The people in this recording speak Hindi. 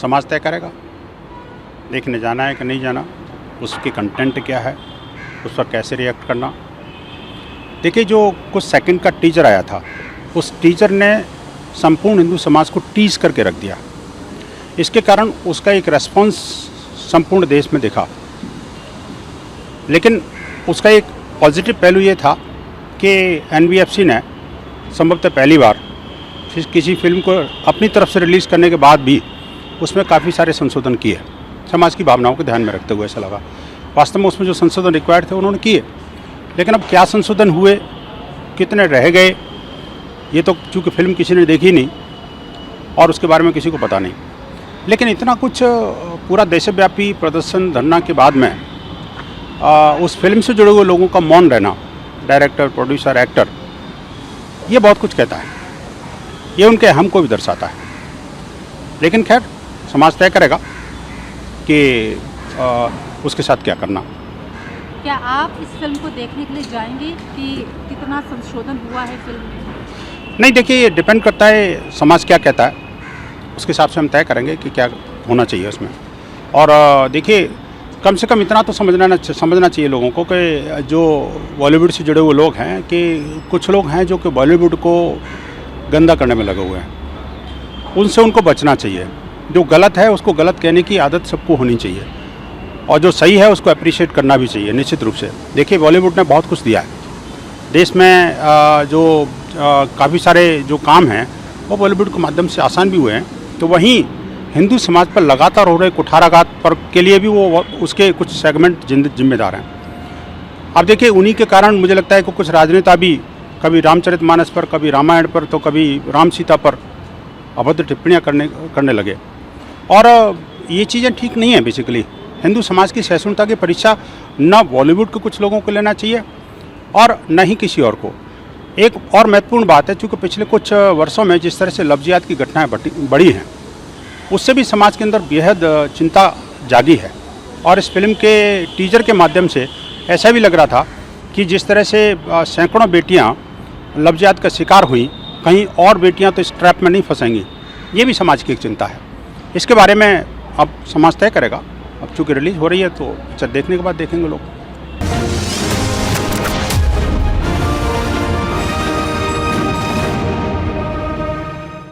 समाज तय करेगा देखने जाना है कि नहीं जाना, उसकी कंटेंट क्या है, उस पर कैसे रिएक्ट करना। देखिए, जो कुछ सेकंड का टीजर आया था, उस टीजर ने संपूर्ण हिंदू समाज को टीज करके रख दिया। इसके कारण उसका एक रेस्पॉन्स संपूर्ण देश में दिखा। लेकिन उसका एक पॉजिटिव पहलू ये था कि एनबीएफसी ने संभवतः पहली बार किसी फिल्म को अपनी तरफ से रिलीज़ करने के बाद भी उसमें काफ़ी सारे संशोधन किए, समाज की भावनाओं को ध्यान में रखते हुए। ऐसा लगा वास्तव में उसमें जो संशोधन रिक्वायर्ड थे उन्होंने किए, लेकिन अब क्या संशोधन हुए, कितने रह गए, ये तो चूँकि फिल्म किसी ने देखी नहीं और उसके बारे में किसी को पता नहीं। लेकिन इतना कुछ पूरा देशव्यापी प्रदर्शन धरना के बाद में उस फिल्म से जुड़े हुए लोगों का मौन रहना, डायरेक्टर, प्रोड्यूसर, एक्टर, ये बहुत कुछ कहता है। ये उनके अहम को भी दर्शाता है। लेकिन खैर, समाज तय करेगा कि उसके साथ क्या करना। क्या आप इस फिल्म को देखने के लिए जाएंगे कि कितना संशोधन हुआ है फिल्म में? नहीं, देखिए, ये डिपेंड करता है समाज क्या कहता है, उसके हिसाब से हम तय करेंगे कि क्या होना चाहिए उसमें। और देखिए, कम से कम इतना तो समझना चाहिए लोगों को कि जो बॉलीवुड से जुड़े हुए लोग हैं, कि कुछ लोग हैं जो कि बॉलीवुड को गंदा करने में लगे हुए हैं, उनसे उनको बचना चाहिए। जो गलत है उसको गलत कहने की आदत सबको होनी चाहिए, और जो सही है उसको अप्रिशिएट करना भी चाहिए, निश्चित रूप से। देखिए, बॉलीवुड ने बहुत कुछ दिया है देश में। जो काफ़ी सारे जो काम हैं वो बॉलीवुड के माध्यम से आसान भी हुए हैं। तो वहीं हिंदू समाज पर लगातार हो रहे कुठाराघात पर के लिए भी वो उसके कुछ सेगमेंट जिम्मेदार हैं। अब देखिए, उन्हीं के कारण मुझे लगता है कि कुछ राजनेता भी कभी रामचरितमानस पर, कभी रामायण पर, तो कभी राम सीता पर अभद्र टिप्पणियाँ करने लगे। और ये चीज़ें ठीक नहीं है। बेसिकली हिंदू समाज की सहिष्णुता की परीक्षा न बॉलीवुड के कुछ लोगों को लेना चाहिए और न ही किसी और को। एक और महत्वपूर्ण बात है, चूँकि पिछले कुछ वर्षों में जिस तरह से लफ्ज़ियात की घटनाएं बढ़ी हैं, उससे भी समाज के अंदर बेहद चिंता जागी है। और इस फिल्म के टीजर के माध्यम से ऐसा भी लग रहा था कि जिस तरह से सैकड़ों बेटियां लफ्ज़ियात का शिकार हुई, कहीं और बेटियां तो इस ट्रैप में नहीं फंसेंगी, ये भी समाज की एक चिंता है। इसके बारे में अब समाज तय करेगा। अब चूँकि रिलीज़ हो रही है तो पिक्चर देखने के बाद देखेंगे लोग।